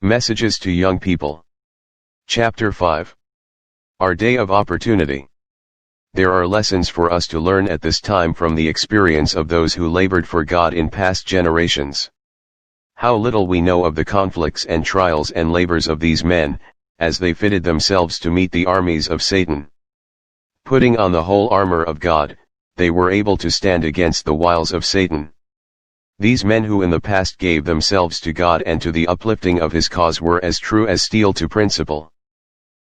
Messages to Young People. Chapter 5. Our Day of Opportunity. There are lessons for us to learn at this time from the experience of those who labored for God in past generations. How little we know of the conflicts and trials and labors of these men, as they fitted themselves to meet the armies of Satan. Putting on the whole armor of God, they were able to stand against the wiles of Satan. These men who in the past gave themselves to God and to the uplifting of His cause were as true as steel to principle.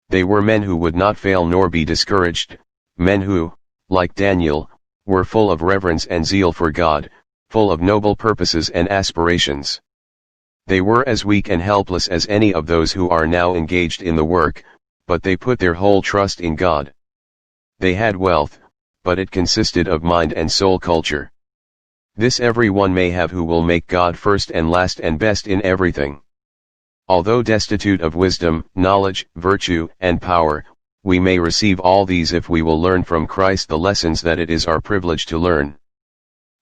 They were men who would not fail nor be discouraged, men who, like Daniel, were full of reverence and zeal for God, full of noble purposes and aspirations. They were as weak and helpless as any of those who are now engaged in the work, but they put their whole trust in God. They had wealth, but it consisted of mind and soul culture. This every one may have who will make God first and last and best in everything. Although destitute of wisdom, knowledge, virtue, and power, we may receive all these if we will learn from Christ the lessons that it is our privilege to learn.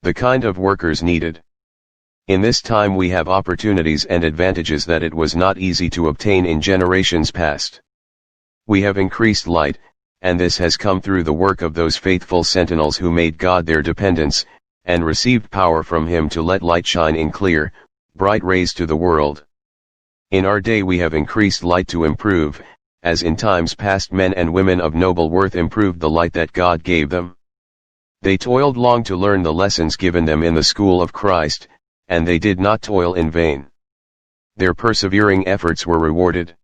The kind of workers needed. In this time we have opportunities and advantages that it was not easy to obtain in generations past. We have increased light, and this has come through the work of those faithful sentinels who made God their dependence, and received power from Him to let light shine in clear, bright rays to the world. In our day we have increased light to improve, as in times past men and women of noble worth improved the light that God gave them. They toiled long to learn the lessons given them in the school of Christ, and they did not toil in vain. Their persevering efforts were rewarded.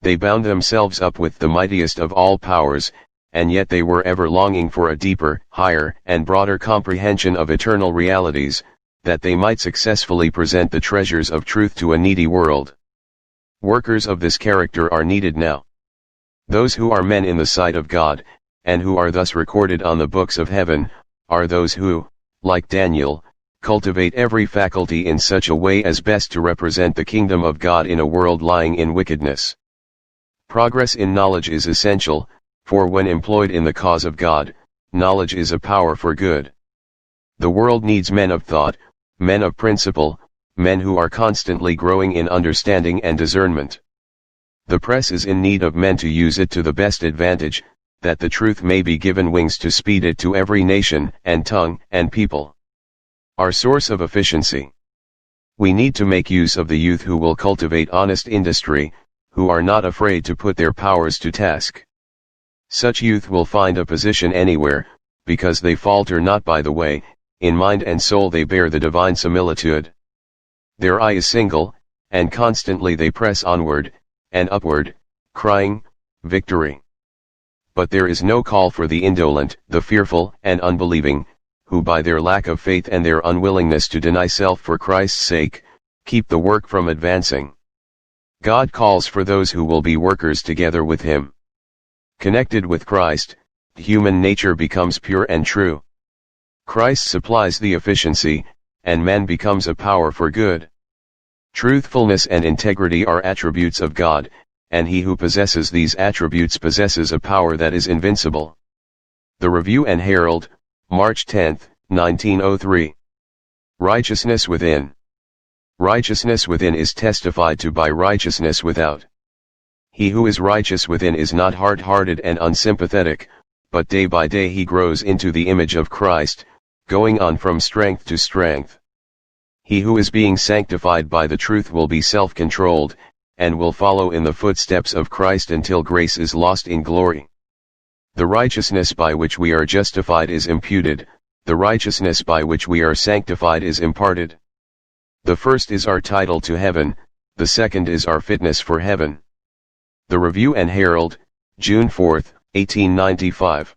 They bound themselves up with the mightiest of all powers, and yet they were ever longing for a deeper, higher, and broader comprehension of eternal realities, that they might successfully present the treasures of truth to a needy world. Workers of this character are needed now. Those who are men in the sight of God, and who are thus recorded on the books of heaven, are those who, like Daniel, cultivate every faculty in such a way as best to represent the kingdom of God in a world lying in wickedness. Progress in knowledge is essential, for when employed in the cause of God, knowledge is a power for good. The world needs men of thought, men of principle, men who are constantly growing in understanding and discernment. The press is in need of men to use it to the best advantage, that the truth may be given wings to speed it to every nation, and tongue, and people. Our source of efficiency. We need to make use of the youth who will cultivate honest industry, who are not afraid to put their powers to task. Such youth will find a position anywhere, because they falter not by the way, in mind and soul they bear the divine similitude. Their eye is single, and constantly they press onward, and upward, crying, victory. But there is no call for the indolent, the fearful, and unbelieving, who by their lack of faith and their unwillingness to deny self for Christ's sake, keep the work from advancing. God calls for those who will be workers together with Him. Connected with Christ, human nature becomes pure and true. Christ supplies the efficiency, and man becomes a power for good. Truthfulness and integrity are attributes of God, and he who possesses these attributes possesses a power that is invincible. The Review and Herald, March 10, 1903. Righteousness within. Righteousness within is testified to by righteousness without. He who is righteous within is not hard-hearted and unsympathetic, but day by day he grows into the image of Christ, going on from strength to strength. He who is being sanctified by the truth will be self-controlled, and will follow in the footsteps of Christ until grace is lost in glory. The righteousness by which we are justified is imputed, the righteousness by which we are sanctified is imparted. The first is our title to heaven, the second is our fitness for heaven. The Review and Herald, June 4, 1895.